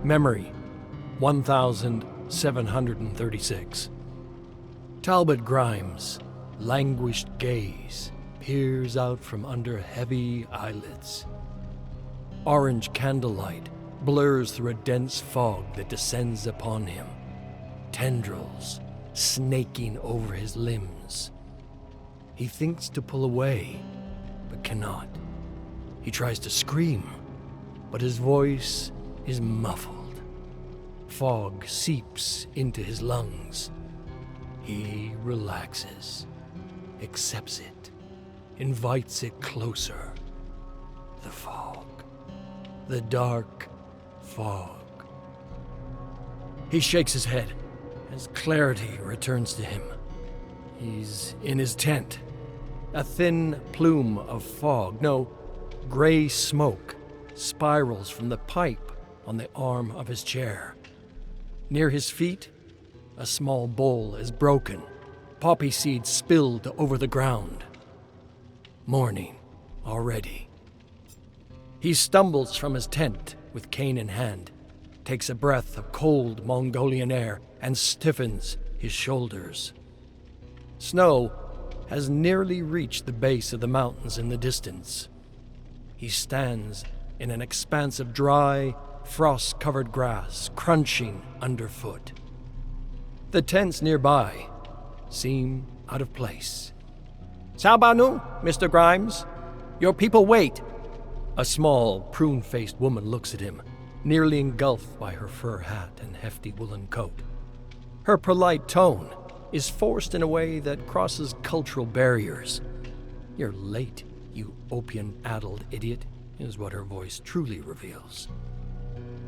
Memory, 1736. Talbot Grimes' languished gaze peers out from under heavy eyelids. Orange candlelight blurs through a dense fog that descends upon him, tendrils snaking over his limbs. He thinks to pull away, but cannot. He tries to scream, but his voice is muffled. Fog seeps into his lungs. He relaxes, accepts it, invites it closer. The fog. The dark fog. He shakes his head as clarity returns to him. He's in his tent. A thin plume of fog, no, gray smoke, spirals from the pipe on the arm of his chair. Near his feet, a small bowl is broken, poppy seeds spilled over the ground. Morning already. He stumbles from his tent with cane in hand, takes a breath of cold Mongolian air, and stiffens his shoulders. Snow has nearly reached the base of the mountains in the distance. He stands in an expanse of dry, frost-covered grass, crunching underfoot. The tents nearby seem out of place. "Salbanu, Mr. Grimes. Your people wait." A small, prune-faced woman looks at him, nearly engulfed by her fur hat and hefty woolen coat. Her polite tone is forced in a way that crosses cultural barriers. "You're late, you opium-addled idiot," is what her voice truly reveals.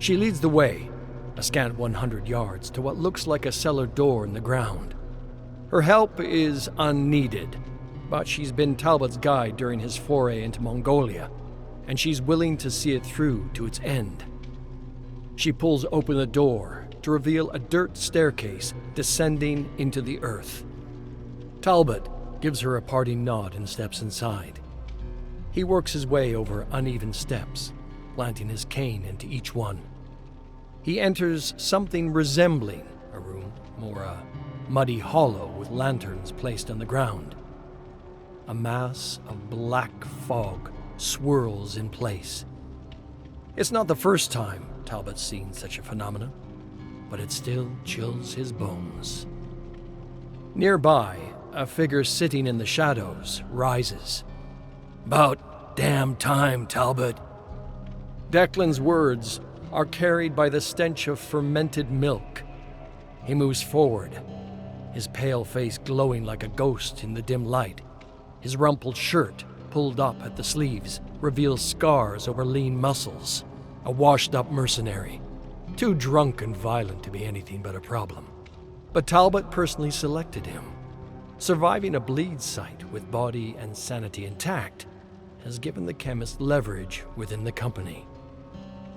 She leads the way, a scant 100 yards, to what looks like a cellar door in the ground. Her help is unneeded, but she's been Talbot's guide during his foray into Mongolia, and she's willing to see it through to its end. She pulls open the door to reveal a dirt staircase descending into the earth. Talbot gives her a parting nod and steps inside. He works his way over uneven steps, planting his cane into each one. He enters something resembling a room, more a muddy hollow with lanterns placed on the ground. A mass of black fog swirls in place. It's not the first time Talbot's seen such a phenomenon, but it still chills his bones. Nearby, a figure sitting in the shadows rises. "About damn time, Talbot." Declan's words are carried by the stench of fermented milk. He moves forward, his pale face glowing like a ghost in the dim light. His rumpled shirt, pulled up at the sleeves, reveals scars over lean muscles. A washed-up mercenary, too drunk and violent to be anything but a problem. But Talbot personally selected him. Surviving a bleed site with body and sanity intact has given the chemist leverage within the company.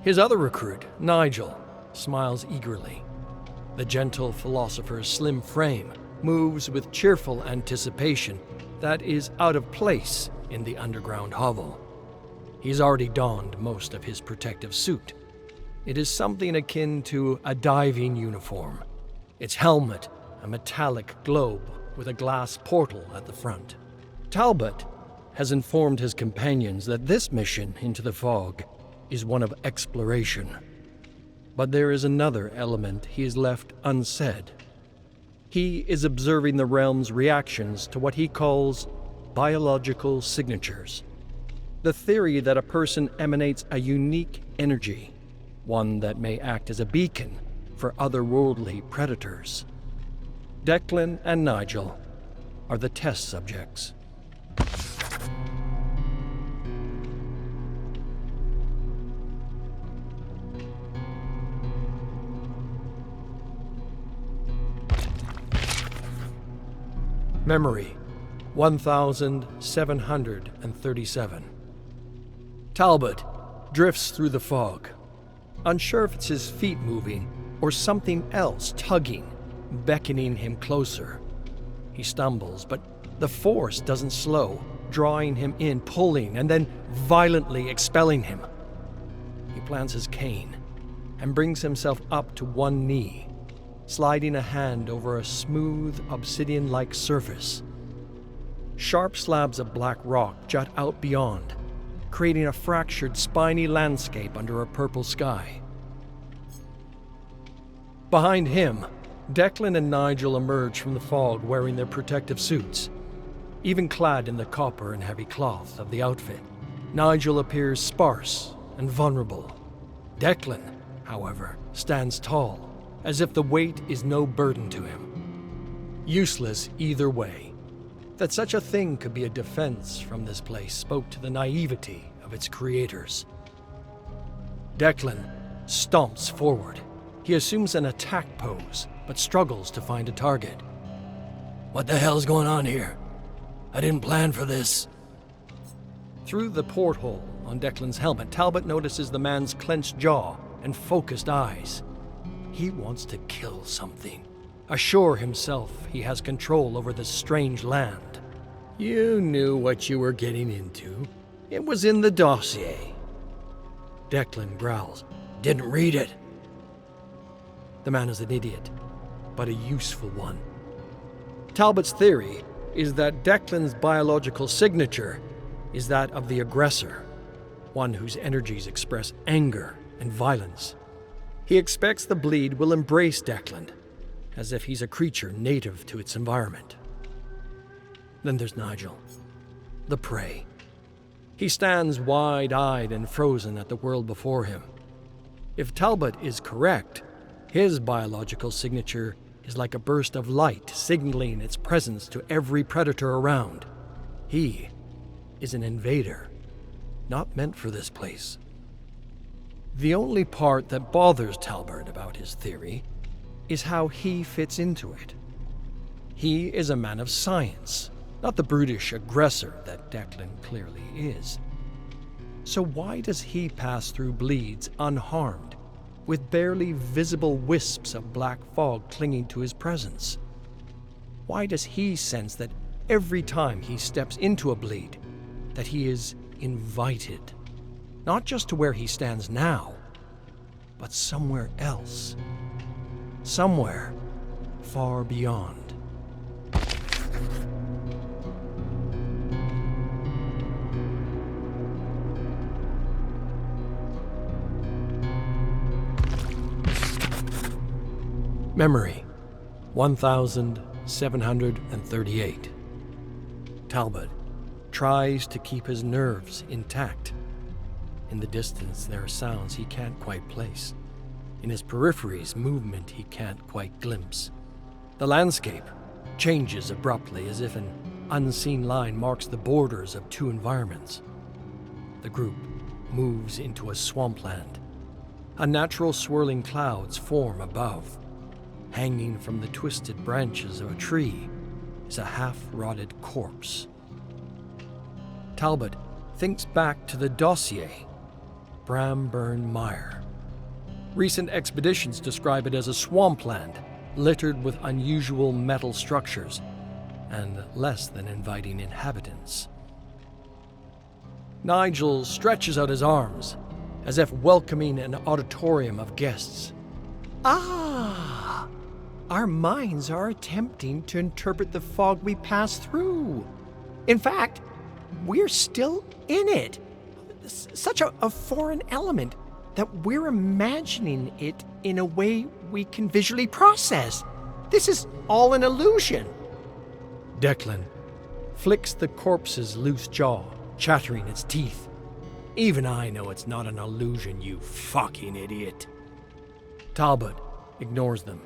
His other recruit, Nigel, smiles eagerly. The gentle philosopher's slim frame moves with cheerful anticipation that is out of place in the underground hovel. He's already donned most of his protective suit. It is something akin to a diving uniform. Its helmet, a metallic globe with a glass portal at the front. Talbot has informed his companions that this mission into the fog is one of exploration. But there is another element he has left unsaid. He is observing the realm's reactions to what he calls biological signatures. The theory that a person emanates a unique energy, one that may act as a beacon for otherworldly predators. Declan and Nigel are the test subjects. Memory, 1737. Talbot drifts through the fog, unsure if it's his feet moving or something else tugging, beckoning him closer. He stumbles, but the force doesn't slow, drawing him in, pulling, and then violently expelling him. He plants his cane and brings himself up to one knee, sliding a hand over a smooth, obsidian-like surface. Sharp slabs of black rock jut out beyond, creating a fractured, spiny landscape under a purple sky. Behind him, Declan and Nigel emerge from the fog wearing their protective suits. Even clad in the copper and heavy cloth of the outfit, Nigel appears sparse and vulnerable. Declan, however, stands tall, as if the weight is no burden to him. Useless either way. That such a thing could be a defense from this place spoke to the naivety of its creators. Declan stomps forward. He assumes an attack pose, but struggles to find a target. "What the hell's going on here? I didn't plan for this." Through the porthole on Declan's helmet, Talbot notices the man's clenched jaw and focused eyes. He wants to kill something, assure himself he has control over this strange land. "You knew what you were getting into. It was in the dossier." Declan growls. "Didn't read it." The man is an idiot, but a useful one. Talbot's theory is that Declan's biological signature is that of the aggressor, one whose energies express anger and violence. He expects the bleed will embrace Declan, as if he's a creature native to its environment. Then there's Nigel, the prey. He stands wide-eyed and frozen at the world before him. If Talbot is correct, his biological signature is like a burst of light signaling its presence to every predator around. He is an invader, not meant for this place. The only part that bothers Talbot about his theory is how he fits into it. He is a man of science, not the brutish aggressor that Declan clearly is. So why does he pass through bleeds unharmed, with barely visible wisps of black fog clinging to his presence? Why does he sense that every time he steps into a bleed, that he is invited, not just to where he stands now, but somewhere else, somewhere far beyond? Memory, 1738. Talbot tries to keep his nerves intact. In the distance, there are sounds he can't quite place. In his peripheries, movement he can't quite glimpse. The landscape changes abruptly, as if an unseen line marks the borders of two environments. The group moves into a swampland. Unnatural swirling clouds form above. Hanging from the twisted branches of a tree is a half-rotted corpse. Talbot thinks back to the dossier, Bramburn Mire. Recent expeditions describe it as a swampland littered with unusual metal structures and less than inviting inhabitants. Nigel stretches out his arms, as if welcoming an auditorium of guests. "Ah! Our minds are attempting to interpret the fog we pass through. In fact, we're still in it. Such a foreign element that we're imagining it in a way we can visually process. This is all an illusion." Declan flicks the corpse's loose jaw, chattering its teeth. "Even I know it's not an illusion, you fucking idiot." Talbot ignores them,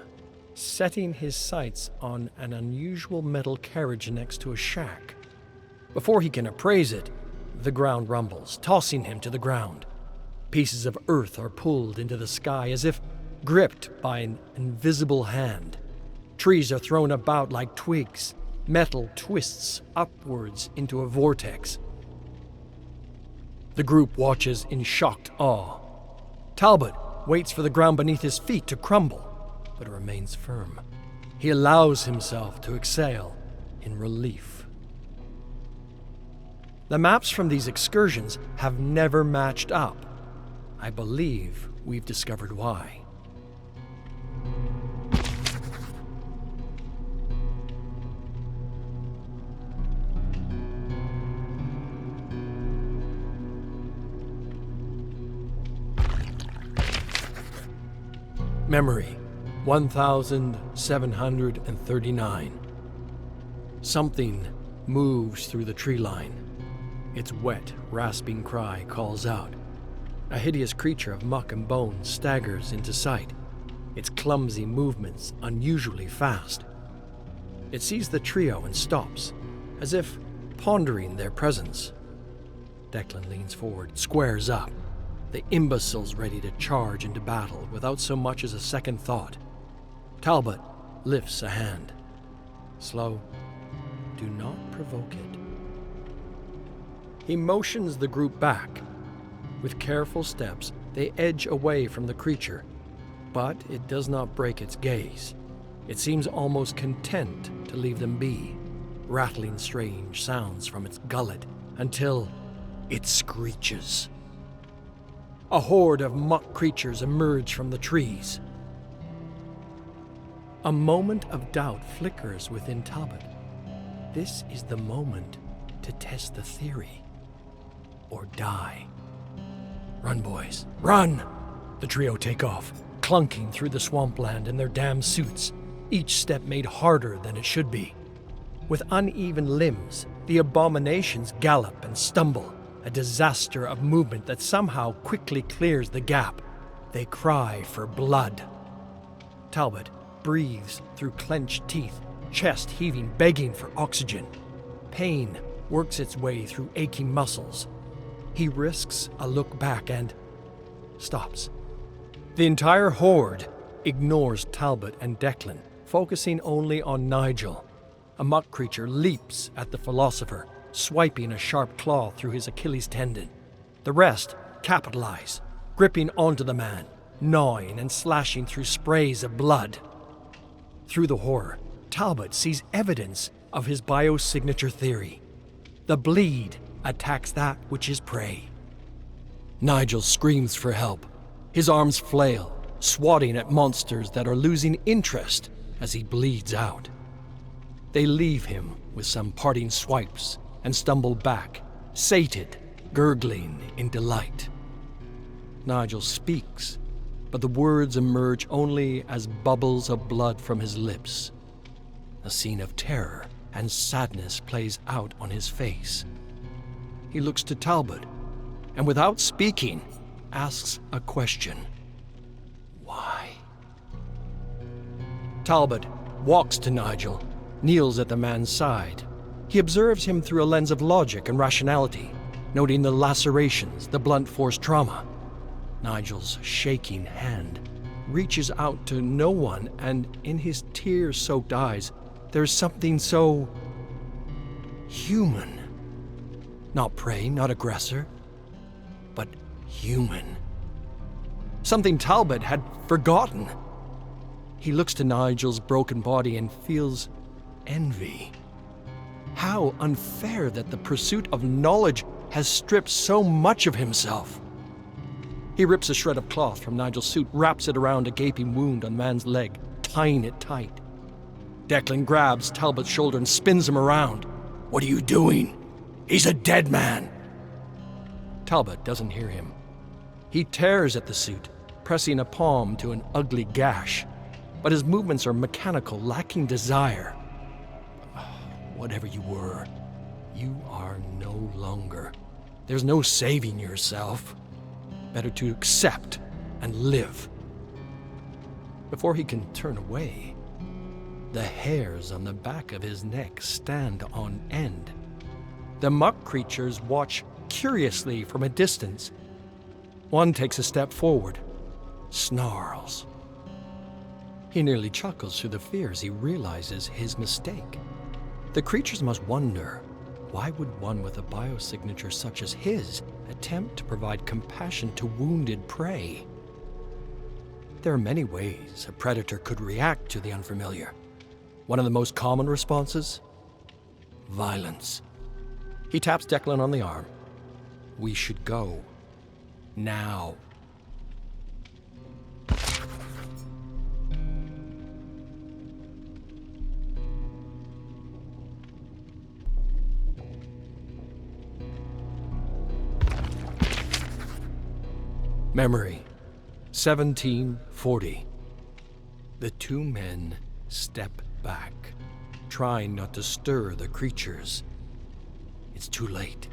setting his sights on an unusual metal carriage next to a shack. Before he can appraise it, the ground rumbles, tossing him to the ground. Pieces of earth are pulled into the sky as if gripped by an invisible hand. Trees are thrown about like twigs. Metal twists upwards into a vortex. The group watches in shocked awe. Talbot waits for the ground beneath his feet to crumble, but remains firm. He allows himself to exhale in relief. The maps from these excursions have never matched up. I believe we've discovered why. Memory, 1739. Something moves through the tree line. Its wet, rasping cry calls out. A hideous creature of muck and bone staggers into sight, its clumsy movements unusually fast. It sees the trio and stops, as if pondering their presence. Declan leans forward, squares up, the imbeciles ready to charge into battle without so much as a second thought. Talbot lifts a hand. Slow. Do not provoke it. He motions the group back. With careful steps, they edge away from the creature, but it does not break its gaze. It seems almost content to leave them be, rattling strange sounds from its gullet until it screeches. A horde of muck creatures emerge from the trees. A moment of doubt flickers within Talbot. This is the moment to test the theory, or die. Run, boys, run! The trio take off, clunking through the swampland in their damn suits, each step made harder than it should be. With uneven limbs, the abominations gallop and stumble, a disaster of movement that somehow quickly clears the gap. They cry for blood. Talbot breathes through clenched teeth, chest heaving, begging for oxygen. Pain works its way through aching muscles. He risks a look back and stops. The entire horde ignores Talbot and Declan, focusing only on Nigel. A muck creature leaps at the philosopher, swiping a sharp claw through his Achilles tendon. The rest capitalize, gripping onto the man, gnawing and slashing through sprays of blood. Through the horror, Talbot sees evidence of his biosignature theory. The bleed attacks that which is prey. Nigel screams for help. His arms flail, swatting at monsters that are losing interest as he bleeds out. They leave him with some parting swipes and stumble back, sated, gurgling in delight. Nigel speaks, but the words emerge only as bubbles of blood from his lips. A scene of terror and sadness plays out on his face. He looks to Talbot, and without speaking, asks a question. Why? Talbot walks to Nigel, kneels at the man's side. He observes him through a lens of logic and rationality, noting the lacerations, the blunt force trauma. Nigel's shaking hand reaches out to no one, and in his tear-soaked eyes, there's something so human. Not prey, not aggressor, but human. Something Talbot had forgotten. He looks to Nigel's broken body and feels envy. How unfair that the pursuit of knowledge has stripped so much of himself. He rips a shred of cloth from Nigel's suit, wraps it around a gaping wound on the man's leg, tying it tight. Declan grabs Talbot's shoulder and spins him around. What are you doing? He's a dead man. Talbot doesn't hear him. He tears at the suit, pressing a palm to an ugly gash, but his movements are mechanical, lacking desire. Whatever you were, you are no longer. There's no saving yourself. Better to accept and live. Before he can turn away, the hairs on the back of his neck stand on end. The muck creatures watch curiously from a distance. One takes a step forward, snarls. He nearly chuckles through the fear as he realizes his mistake. The creatures must wonder, why would one with a biosignature such as his attempt to provide compassion to wounded prey? There are many ways a predator could react to the unfamiliar. One of the most common responses? Violence. He taps Declan on the arm. We should go. Now. Memory, 1740. The two men step back, trying not to stir the creatures. It's too late.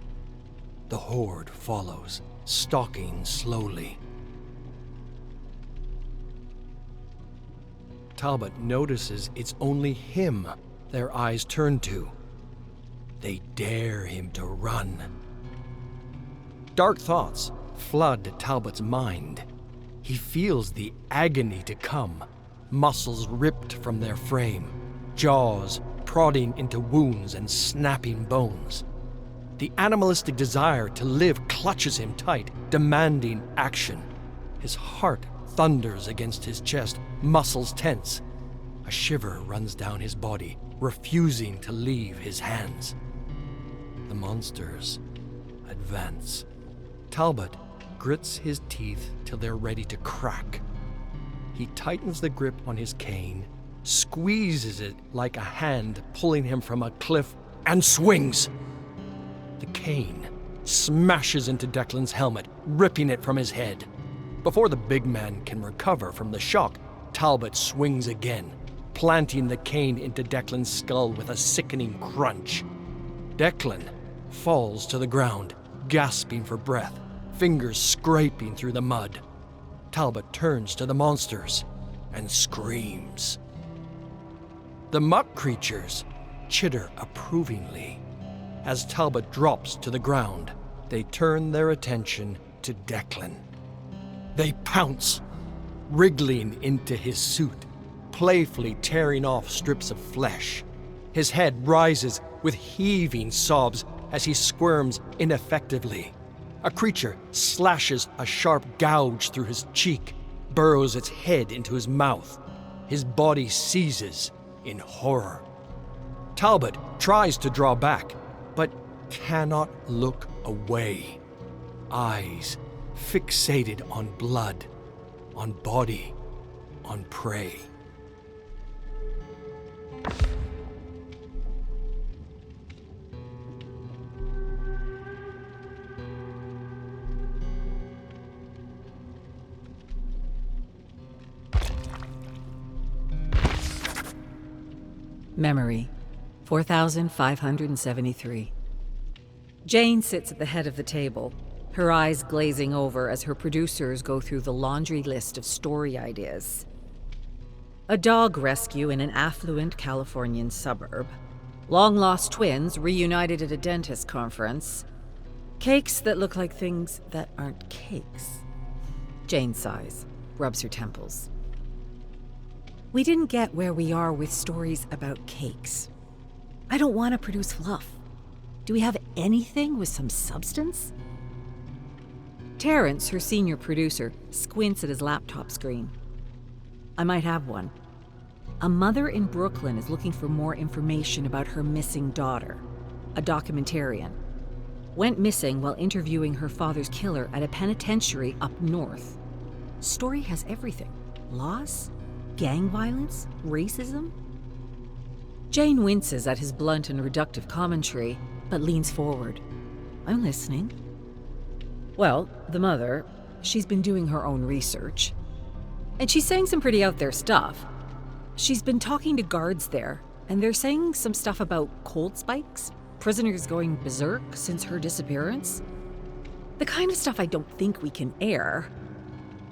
The horde follows, stalking slowly. Talbot notices it's only him their eyes turn to. They dare him to run. Dark thoughts flood Talbot's mind. He feels the agony to come, muscles ripped from their frame, jaws prodding into wounds and snapping bones. The animalistic desire to live clutches him tight, demanding action. His heart thunders against his chest, muscles tense. A shiver runs down his body, refusing to leave his hands. The monsters advance. Talbot grits his teeth till they're ready to crack. He tightens the grip on his cane, squeezes it like a hand pulling him from a cliff, and swings. The cane smashes into Declan's helmet, ripping it from his head. Before the big man can recover from the shock, Talbot swings again, planting the cane into Declan's skull with a sickening crunch. Declan falls to the ground, gasping for breath, fingers scraping through the mud. Talbot turns to the monsters and screams. The muck creatures chitter approvingly. As Talbot drops to the ground, they turn their attention to Declan. They pounce, wriggling into his suit, playfully tearing off strips of flesh. His head rises with heaving sobs as he squirms ineffectively. A creature slashes a sharp gouge through his cheek, burrows its head into his mouth. His body seizes in horror. Talbot tries to draw back, but cannot look away. Eyes fixated on blood, on body, on prey. Memory, 4,573. Jane sits at the head of the table, her eyes glazing over as her producers go through the laundry list of story ideas. A dog rescue in an affluent Californian suburb. Long-lost twins reunited at a dentist conference. Cakes that look like things that aren't cakes. Jane sighs, rubs her temples. We didn't get where we are with stories about cakes. I don't want to produce fluff. Do we have anything with some substance? Terrence, her senior producer, squints at his laptop screen. I might have one. A mother in Brooklyn is looking for more information about her missing daughter, a documentarian. Went missing while interviewing her father's killer at a penitentiary up north. Story has everything. Loss, gang violence, racism. Jane winces at his blunt and reductive commentary, but leans forward. I'm listening. Well, the mother, she's been doing her own research. And she's saying some pretty out there stuff. She's been talking to guards there, and they're saying some stuff about cold spikes, prisoners going berserk since her disappearance. The kind of stuff I don't think we can air.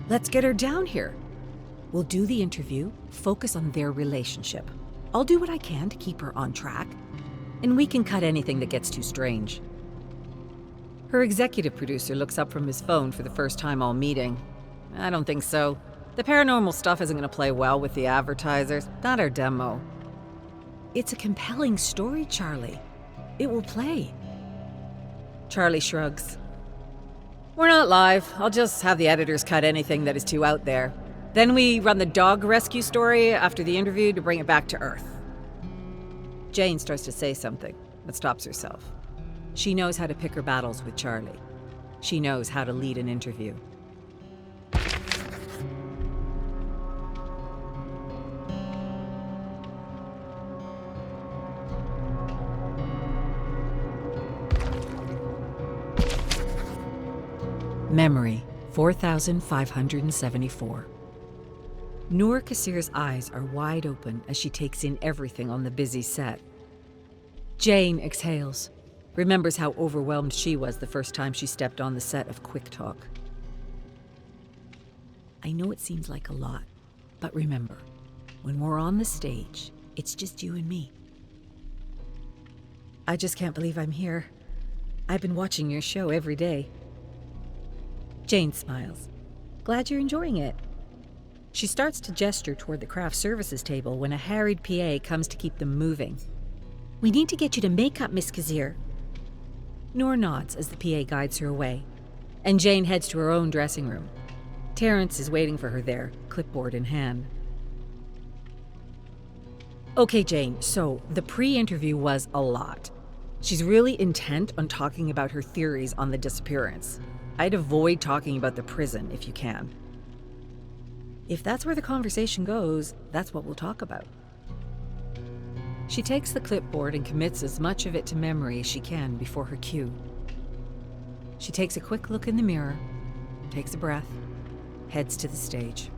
Let's get her down here. We'll do the interview, focus on their relationship. I'll do what I can to keep her on track, and we can cut anything that gets too strange. Her executive producer looks up from his phone for the first time all meeting. I don't think so. The paranormal stuff isn't going to play well with the advertisers, not our demo. It's a compelling story, Charlie. It will play. Charlie shrugs. We're not live. I'll just have the editors cut anything that is too out there. Then we run the dog rescue story after the interview to bring it back to Earth. Jane starts to say something, but stops herself. She knows how to pick her battles with Charlie. She knows how to lead an interview. Memory, 4,574. Noor Kassir's eyes are wide open as she takes in everything on the busy set. Jane exhales, remembers how overwhelmed she was the first time she stepped on the set of Quick Talk. I know it seems like a lot, but remember, when we're on the stage, it's just you and me. I just can't believe I'm here. I've been watching your show every day. Jane smiles. Glad you're enjoying it. She starts to gesture toward the craft services table when a harried PA comes to keep them moving. We need to get you to makeup, Miss Kassir. Noor nods as the PA guides her away, and Jane heads to her own dressing room. Terrence is waiting for her there, clipboard in hand. Okay, Jane, so the pre-interview was a lot. She's really intent on talking about her theories on the disappearance. I'd avoid talking about the prison if you can. If that's where the conversation goes, that's what we'll talk about. She takes the clipboard and commits as much of it to memory as she can before her cue. She takes a quick look in the mirror, takes a breath, heads to the stage.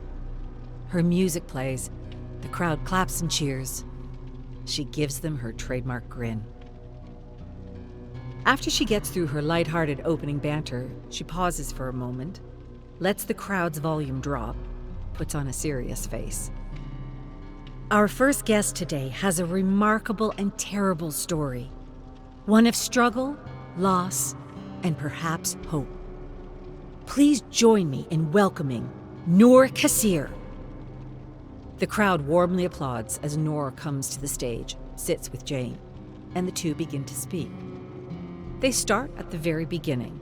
Her music plays, the crowd claps and cheers. She gives them her trademark grin. After she gets through her lighthearted opening banter, she pauses for a moment, lets the crowd's volume drop, puts on a serious face. Our first guest today has a remarkable and terrible story. One of struggle, loss, and perhaps hope. Please join me in welcoming Noor Kassir. The crowd warmly applauds as Noor comes to the stage, sits with Jane, and the two begin to speak. They start at the very beginning.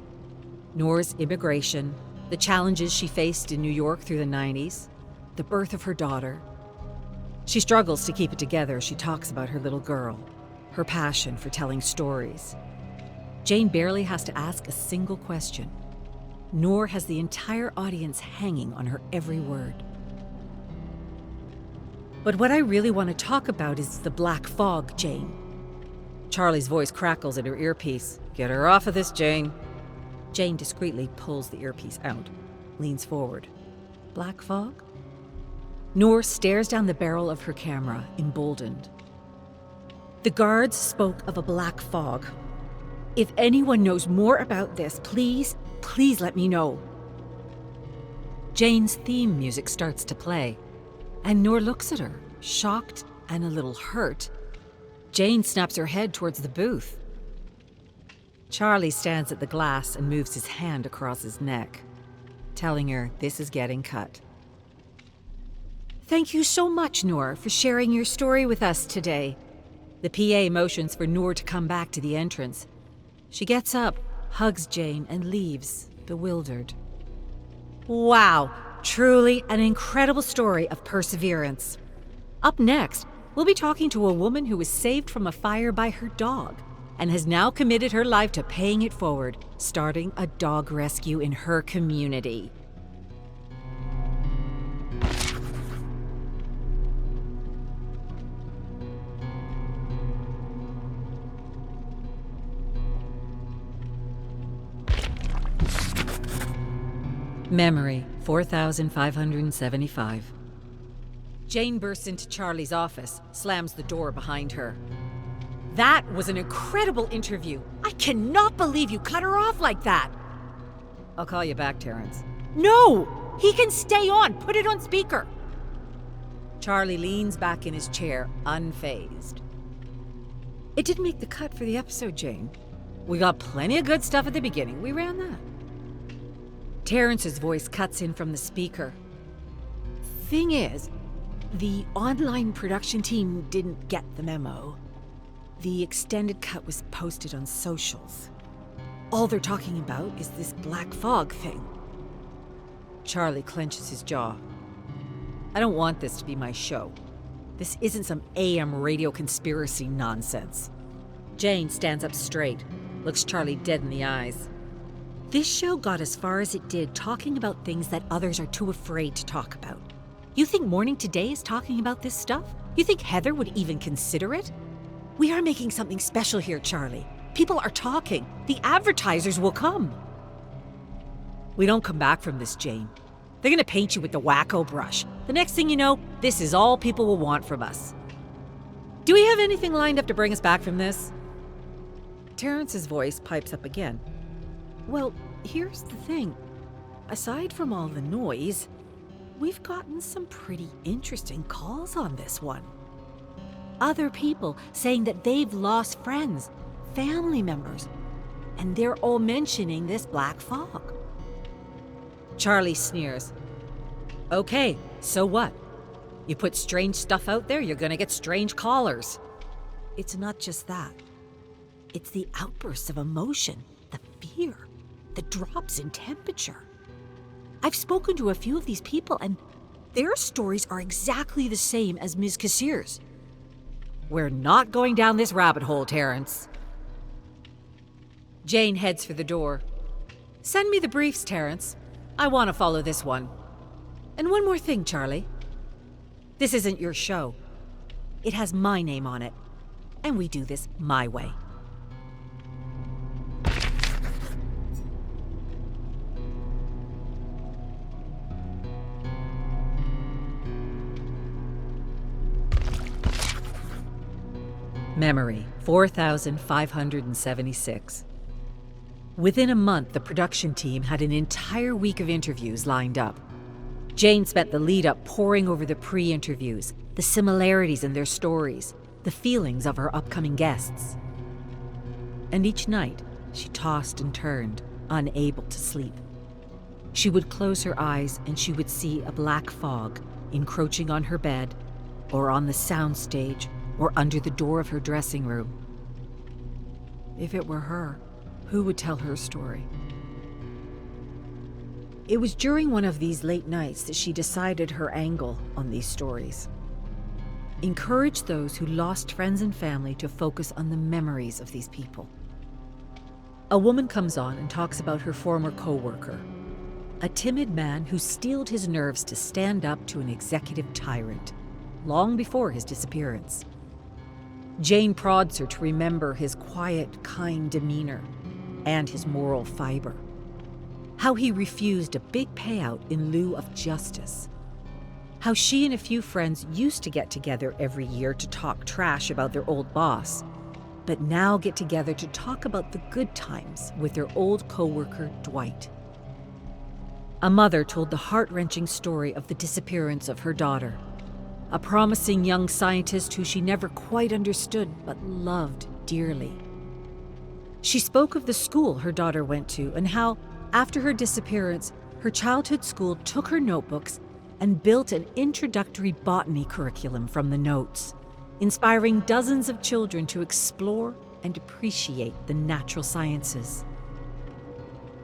Noor's immigration, the challenges she faced in New York through the 90s, the birth of her daughter. She struggles to keep it together as she talks about her little girl, her passion for telling stories. Jane barely has to ask a single question. Noor has the entire audience hanging on her every word. But what I really want to talk about is the black fog, Jane. Charlie's voice crackles in her earpiece. Get her off of this, Jane. Jane discreetly pulls the earpiece out, leans forward. Black fog? Noor stares down the barrel of her camera, emboldened. The guards spoke of a black fog. If anyone knows more about this, please let me know. Jane's theme music starts to play, and Noor looks at her, shocked and a little hurt. Jane snaps her head towards the booth. Charlie stands at the glass and moves his hand across his neck, telling her this is getting cut. Thank you so much, Noor, for sharing your story with us today. The PA motions for Noor to come back to the entrance. She gets up, hugs Jane, and leaves, bewildered. Wow, truly an incredible story of perseverance. Up next, we'll be talking to a woman who was saved from a fire by her dog and has now committed her life to paying it forward, starting a dog rescue in her community. Memory, 4,575. Jane bursts into Charlie's office, slams the door behind her. That was an incredible interview. I cannot believe you cut her off like that. I'll call you back, Terrence. No! He can stay on. Put it on speaker. Charlie leans back in his chair, unfazed. It didn't make the cut for the episode, Jane. We got plenty of good stuff at the beginning. We ran that. Terrence's voice cuts in from the speaker. Thing is, the online production team didn't get the memo. The extended cut was posted on socials. All they're talking about is this black fog thing. Charlie clenches his jaw. I don't want this to be my show. This isn't some AM radio conspiracy nonsense. Jane stands up straight, looks Charlie dead in the eyes. This show got as far as it did talking about things that others are too afraid to talk about. You think Morning Today is talking about this stuff? You think Heather would even consider it? We are making something special here, Charlie. People are talking. The advertisers will come. We don't come back from this, Jane. They're gonna paint you with the wacko brush. The next thing you know, this is all people will want from us. Do we have anything lined up to bring us back from this? Terrence's voice pipes up again. Well, here's the thing. Aside from all the noise, we've gotten some pretty interesting calls on this one. Other people saying that they've lost friends, family members, and they're all mentioning this black fog. Charlie sneers. Okay, so what? You put strange stuff out there, you're gonna get strange callers. It's not just that. It's the outbursts of emotion, the fear, the drops in temperature. I've spoken to a few of these people, and their stories are exactly the same as Ms. Cassir's. We're not going down this rabbit hole, Terrence. Jane heads for the door. Send me the briefs, Terrence. I want to follow this one. And one more thing, Charlie. This isn't your show. It has my name on it. And we do this my way. Memory, 4,576. Within a month, the production team had an entire week of interviews lined up. Jane spent the lead-up poring over the pre-interviews, the similarities in their stories, the feelings of her upcoming guests. And each night, she tossed and turned, unable to sleep. She would close her eyes and she would see a black fog encroaching on her bed, or on the soundstage, or under the door of her dressing room. If it were her, who would tell her story? It was during one of these late nights that she decided her angle on these stories. Encourage those who lost friends and family to focus on the memories of these people. A woman comes on and talks about her former co-worker, a timid man who steeled his nerves to stand up to an executive tyrant, long before his disappearance. Jane prods her to remember his quiet, kind demeanor and his moral fiber. How he refused a big payout in lieu of justice. How she and a few friends used to get together every year to talk trash about their old boss, but now get together to talk about the good times with their old co-worker, Dwight. A mother told the heart-wrenching story of the disappearance of her daughter, a promising young scientist who she never quite understood but loved dearly. She spoke of the school her daughter went to and how, after her disappearance, her childhood school took her notebooks and built an introductory botany curriculum from the notes, inspiring dozens of children to explore and appreciate the natural sciences.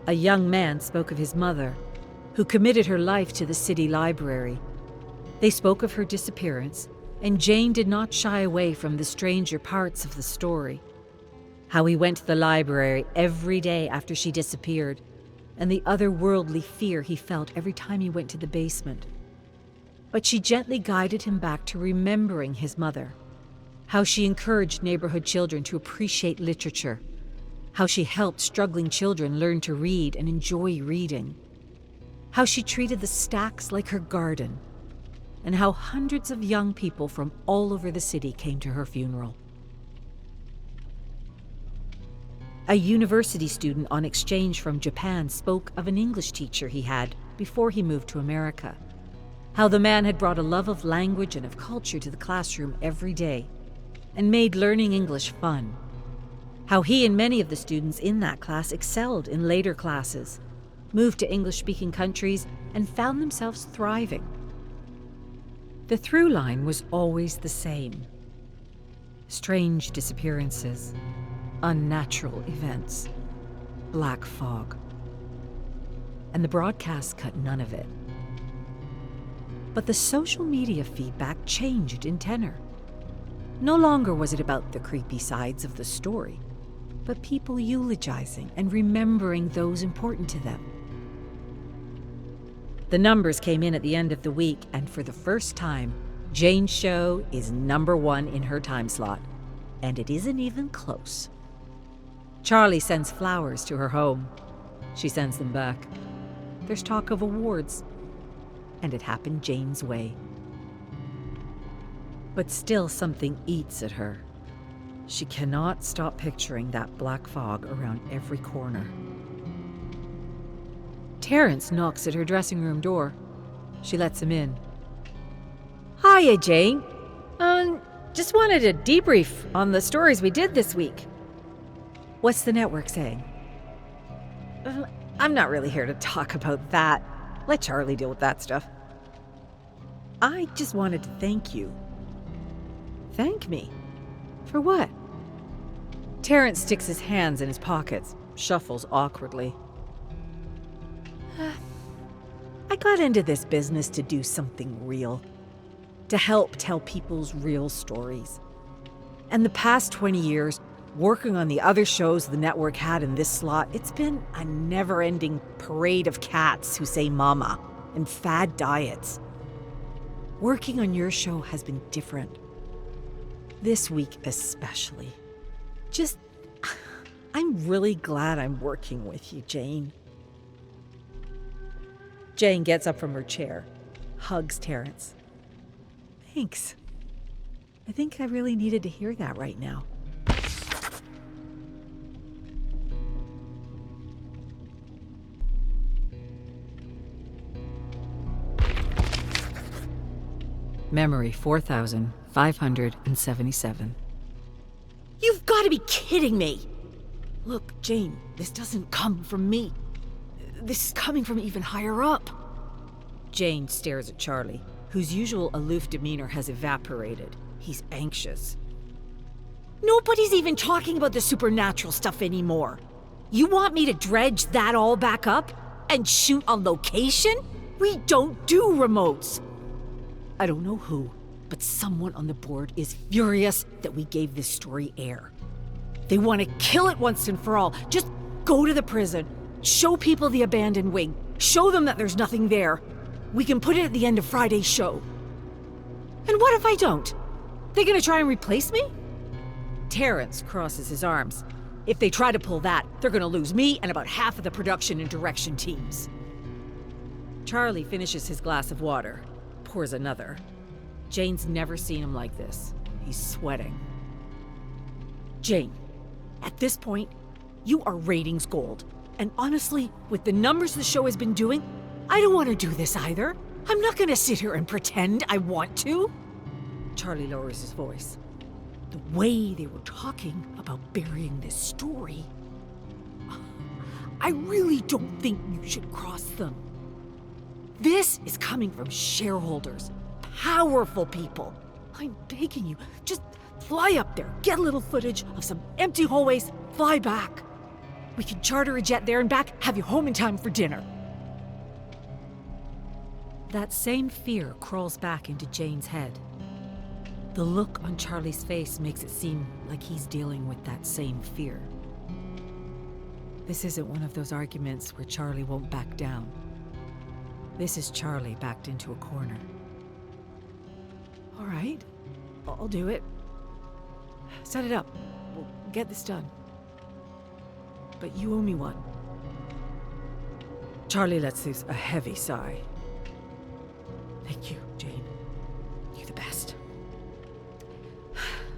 A young man spoke of his mother, who committed her life to the city library. They spoke of her disappearance, and Jane did not shy away from the stranger parts of the story. How he went to the library every day after she disappeared, and the otherworldly fear he felt every time he went to the basement. But she gently guided him back to remembering his mother. How she encouraged neighborhood children to appreciate literature. How she helped struggling children learn to read and enjoy reading. How she treated the stacks like her garden. And how hundreds of young people from all over the city came to her funeral. A university student on exchange from Japan spoke of an English teacher he had before he moved to America. How the man had brought a love of language and of culture to the classroom every day and made learning English fun. How he and many of the students in that class excelled in later classes, moved to English-speaking countries, and found themselves thriving. The through line was always the same. Strange disappearances, unnatural events, black fog. And the broadcast cut none of it. But the social media feedback changed in tenor. No longer was it about the creepy sides of the story, but people eulogizing and remembering those important to them. The numbers came in at the end of the week, and for the first time, Jane's show is #1 in her time slot, and it isn't even close. Charlie sends flowers to her home. She sends them back. there's talk of awards. And it happened Jane's way. But still something eats at her. She cannot stop picturing that black fog around every corner. Terrence knocks at her dressing room door. She lets him in. Hiya, Jane. Just wanted a debrief on the stories we did this week. What's the network saying? I'm not really here to talk about that. Let Charlie deal with that stuff. I just wanted to thank you. Thank me? For what? Terrence sticks his hands in his pockets, shuffles awkwardly. I got into this business to do something real. To help tell people's real stories. And the past 20 years, working on the other shows the network had in this slot, it's been a never-ending parade of cats who say mama and fad diets. Working on your show has been different. This week especially. I'm really glad I'm working with you, Jane. Jane gets up from her chair, hugs Terrence. Thanks. I think I really needed to hear that right now. Memory 4577. You've got to be kidding me! Look, Jane, this doesn't come from me. This is coming from even higher up. Jane stares at Charlie, whose usual aloof demeanor has evaporated. He's anxious. Nobody's even talking about the supernatural stuff anymore. You want me to dredge that all back up? And shoot on location? We don't do remotes. I don't know who, but someone on the board is furious that we gave this story air. They want to kill it once and for all. Just go to the prison, show people the abandoned wing, show them that there's nothing there. We can put it at the end of Friday's show. And what if I don't? They gonna try and replace me? Terrence crosses his arms. If they try to pull that, they're gonna lose me and about half of the production and direction teams. Charlie finishes his glass of water, pours another. Jane's never seen him like this. He's sweating. Jane, at this point, you are ratings gold. And honestly, with the numbers the show has been doing, I don't want to do this either. I'm not going to sit here and pretend I want to. Charlie lowers his voice. The way they were talking about burying this story, I really don't think you should cross them. This is coming from shareholders, powerful people. I'm begging you, just fly up there, get a little footage of some empty hallways, fly back. We can charter a jet there and back, have you home in time for dinner. That same fear crawls back into Jane's head. The look on Charlie's face makes it seem like he's dealing with that same fear. This isn't one of those arguments where Charlie won't back down. This is Charlie backed into a corner. All right, I'll do it. Set it up. We'll get this done. But you owe me one. Charlie lets loose a heavy sigh. Thank you, Jane. You're the best.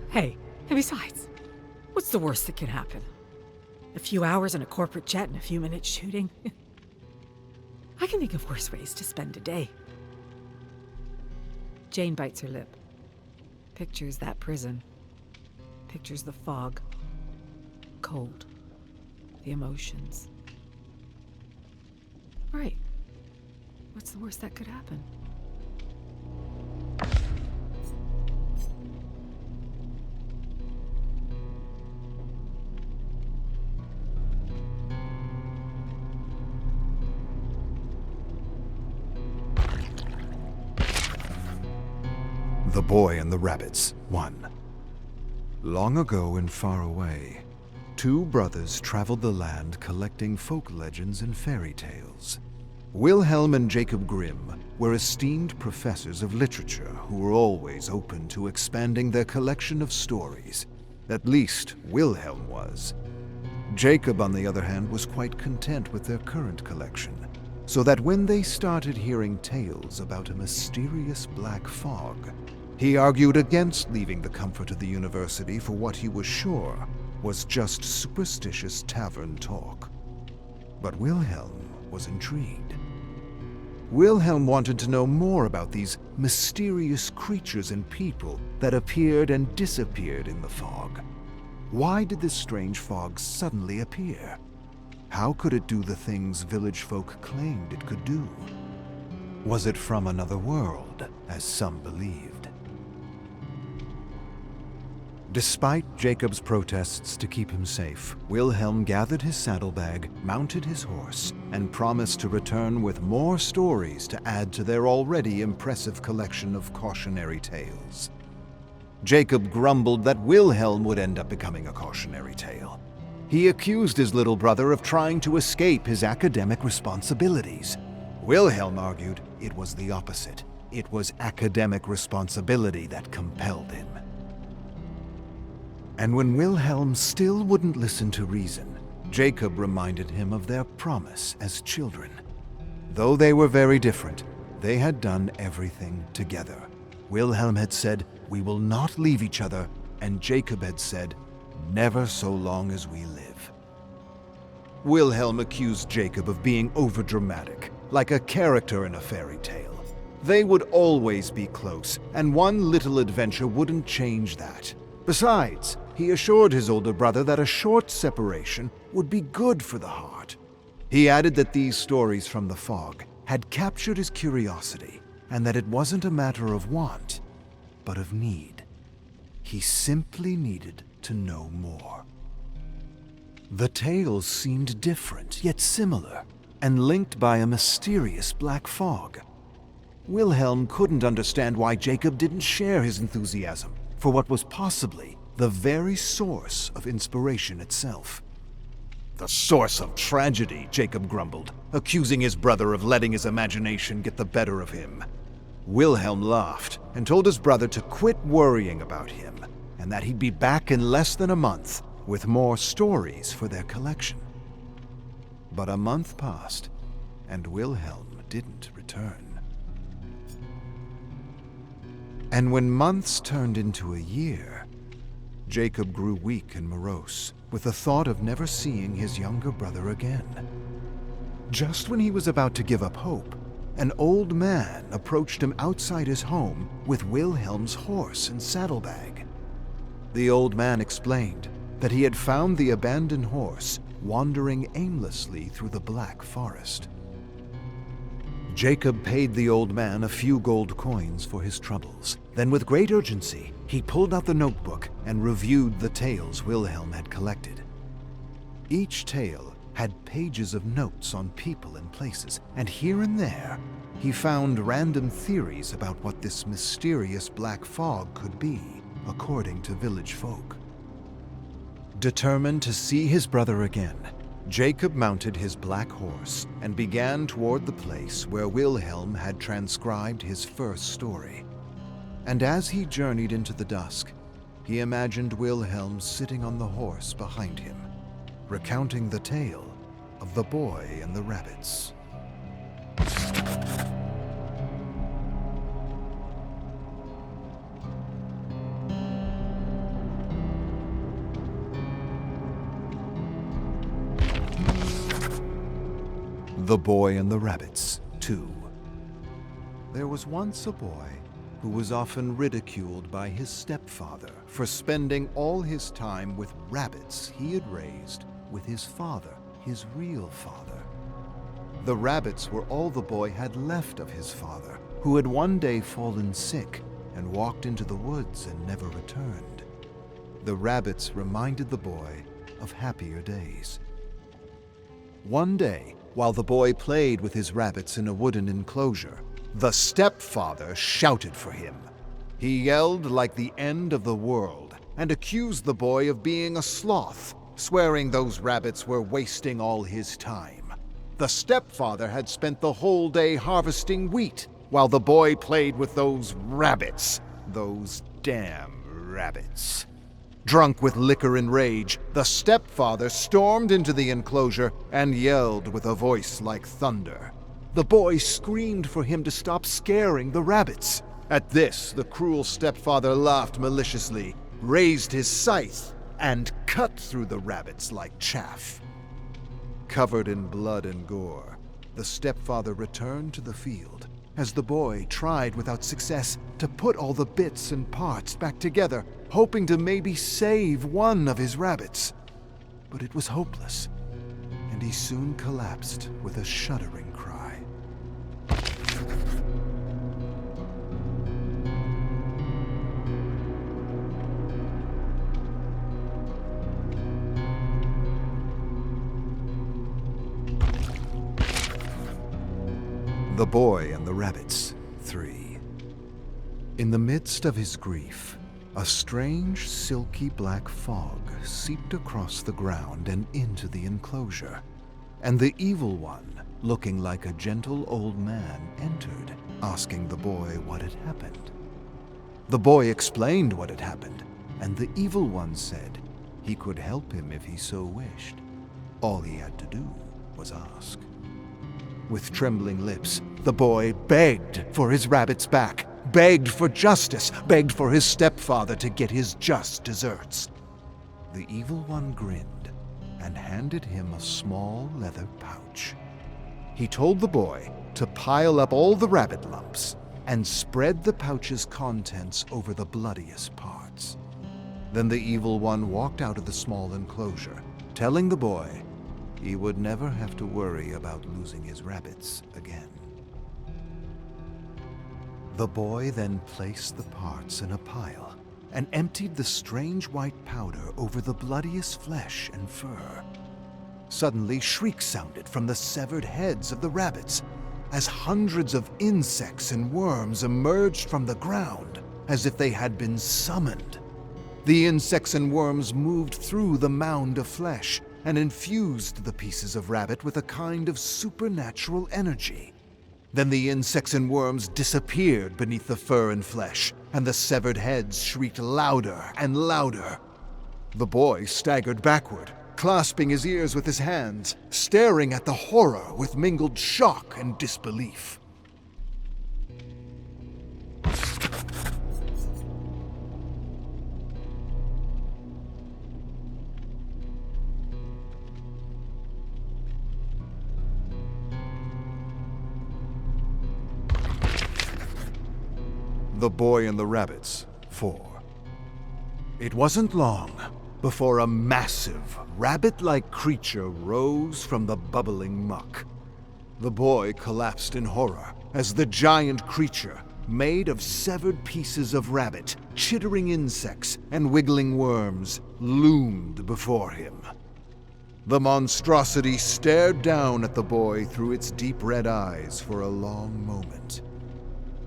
Hey, and besides, what's the worst that can happen? A few hours on a corporate jet and a few minutes shooting? I can think of worse ways to spend a day. Jane bites her lip. Pictures that prison. Pictures the fog. Cold. The emotions. Right. What's the worst that could happen? The Boy and the Rabbits 1. Long ago and far away, two brothers traveled the land collecting folk legends and fairy tales. Wilhelm and Jacob Grimm were esteemed professors of literature who were always open to expanding their collection of stories. At least, Wilhelm was. Jacob, on the other hand, was quite content with their current collection. so that when they started hearing tales about a mysterious black fog, he argued against leaving the comfort of the university for what he was sure was just superstitious tavern talk. But Wilhelm was intrigued. Wilhelm wanted to know more about these mysterious creatures and people that appeared and disappeared in the fog. Why did this strange fog suddenly appear? How could it do the things village folk claimed it could do? Was it from another world, as some believed? Despite Jacob's protests to keep him safe, Wilhelm gathered his saddlebag, mounted his horse, and promised to return with more stories to add to their already impressive collection of cautionary tales. Jacob grumbled that Wilhelm would end up becoming a cautionary tale. He accused his little brother of trying to escape his academic responsibilities. Wilhelm argued it was the opposite. It was academic responsibility that compelled him. And when Wilhelm still wouldn't listen to reason, Jacob reminded him of their promise as children. Though they were very different, they had done everything together. Wilhelm had said, "We will not leave each other," and Jacob had said, "Never so long as we live." Wilhelm accused Jacob of being overdramatic, like a character in a fairy tale. They would always be close, and one little adventure wouldn't change that. Besides, he assured his older brother that a short separation would be good for the heart. He added that these stories from the fog had captured his curiosity, and that it wasn't a matter of want, but of need. He simply needed to know more. The tales seemed different, yet similar, and linked by a mysterious black fog. Wilhelm couldn't understand why Jacob didn't share his enthusiasm for what was possibly the very source of inspiration itself. "The source of tragedy," Jacob grumbled, accusing his brother of letting his imagination get the better of him. Wilhelm laughed and told his brother to quit worrying about him, and that he'd be back in less than a month with more stories for their collection. But a month passed, and Wilhelm didn't return. And when months turned into a year, Jacob grew weak and morose, with the thought of never seeing his younger brother again. Just when he was about to give up hope, an old man approached him outside his home with Wilhelm's horse and saddlebag. The old man explained that he had found the abandoned horse wandering aimlessly through the black forest. Jacob paid the old man a few gold coins for his troubles. Then, with great urgency, he pulled out the notebook and reviewed the tales Wilhelm had collected. Each tale had pages of notes on people and places, and here and there, he found random theories about what this mysterious black fog could be, according to village folk. Determined to see his brother again, Jacob mounted his black horse and began toward the place where Wilhelm had transcribed his first story. And as he journeyed into the dusk, he imagined Wilhelm sitting on the horse behind him, recounting the tale of the boy and the rabbits. The Boy and the Rabbits, 2. There was once a boy who was often ridiculed by his stepfather for spending all his time with rabbits he had raised with his father, his real father. The rabbits were all the boy had left of his father, who had one day fallen sick and walked into the woods and never returned. The rabbits reminded the boy of happier days. One day, while the boy played with his rabbits in a wooden enclosure, the stepfather shouted for him. He yelled like the end of the world and accused the boy of being a sloth, swearing those rabbits were wasting all his time. The stepfather had spent the whole day harvesting wheat while the boy played with those rabbits. Those damn rabbits. Drunk with liquor and rage, the stepfather stormed into the enclosure and yelled with a voice like thunder. The boy screamed for him to stop scaring the rabbits. At this, the cruel stepfather laughed maliciously, raised his scythe, and cut through the rabbits like chaff. Covered in blood and gore, the stepfather returned to the field as the boy tried without success to put all the bits and parts back together, hoping to maybe save one of his rabbits. But it was hopeless, and he soon collapsed with a shuddering cry. The Boy and the Rabbits, 3. In the midst of his grief, a strange, silky black fog seeped across the ground and into the enclosure, and the Evil One, looking like a gentle old man, entered, asking the boy what had happened. The boy explained what had happened, and the Evil One said he could help him if he so wished. All he had to do was ask. With trembling lips, the boy begged for his rabbits back, begged for justice, begged for his stepfather to get his just deserts. The Evil One grinned and handed him a small leather pouch. He told the boy to pile up all the rabbit lumps and spread the pouch's contents over the bloodiest parts. Then the Evil One walked out of the small enclosure, telling the boy he would never have to worry about losing his rabbits again. The boy then placed the parts in a pile and emptied the strange white powder over the bloodiest flesh and fur. Suddenly, shrieks sounded from the severed heads of the rabbits as hundreds of insects and worms emerged from the ground as if they had been summoned. The insects and worms moved through the mound of flesh and infused the pieces of rabbit with a kind of supernatural energy. Then the insects and worms disappeared beneath the fur and flesh, and the severed heads shrieked louder and louder. The boy staggered backward, clasping his ears with his hands, staring at the horror with mingled shock and disbelief. The Boy and the Rabbits, 4. It wasn't long before a massive, rabbit-like creature rose from the bubbling muck. The boy collapsed in horror as the giant creature, made of severed pieces of rabbit, chittering insects, and wiggling worms, loomed before him. The monstrosity stared down at the boy through its deep red eyes for a long moment.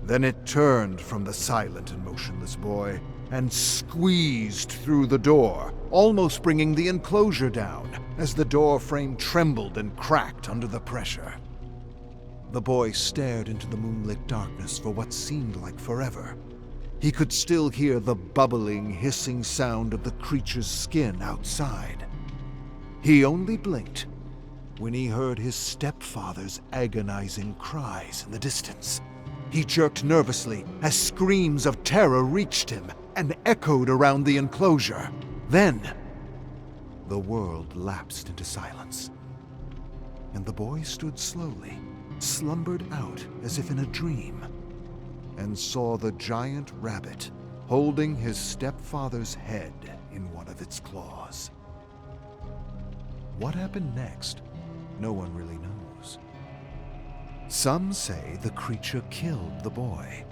Then it turned from the silent and motionless boy and squeezed through the door, almost bringing the enclosure down as the door frame trembled and cracked under the pressure. The boy stared into the moonlit darkness for what seemed like forever. He could still hear the bubbling, hissing sound of the creature's skin outside. He only blinked when he heard his stepfather's agonizing cries in the distance. He jerked nervously as screams of terror reached him and echoed around the enclosure. Then, the world lapsed into silence, and the boy stood slowly, slumbered out as if in a dream, and saw the giant rabbit holding his stepfather's head in one of its claws. What happened next, no one really knows. Some say the creature killed the boy.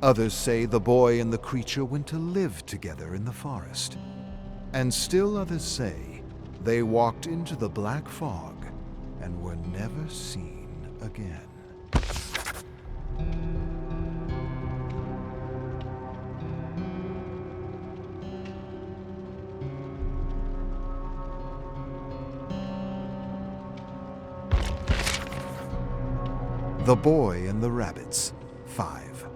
Others say the boy and the creature went to live together in the forest. And still others say they walked into the black fog and were never seen again. The Boy and the Rabbits, 5.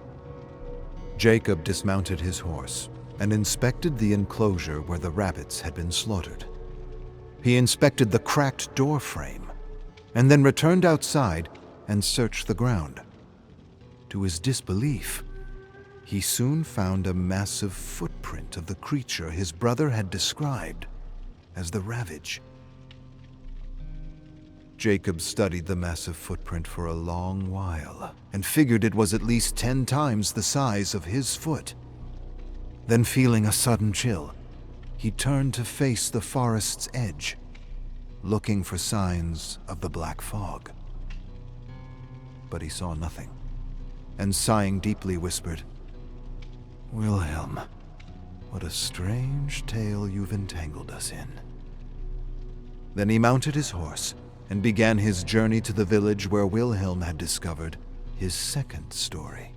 Jacob dismounted his horse and inspected the enclosure where the rabbits had been slaughtered. He inspected the cracked door frame and then returned outside and searched the ground. To his disbelief, he soon found a massive footprint of the creature his brother had described as the Ravage. Jacob studied the massive footprint for a long while and figured it was at least 10 times the size of his foot. Then, feeling a sudden chill, he turned to face the forest's edge, looking for signs of the black fog. But he saw nothing, and sighing deeply whispered, "Wilhelm, what a strange tale you've entangled us in." Then he mounted his horse and began his journey to the village where Wilhelm had discovered his second story.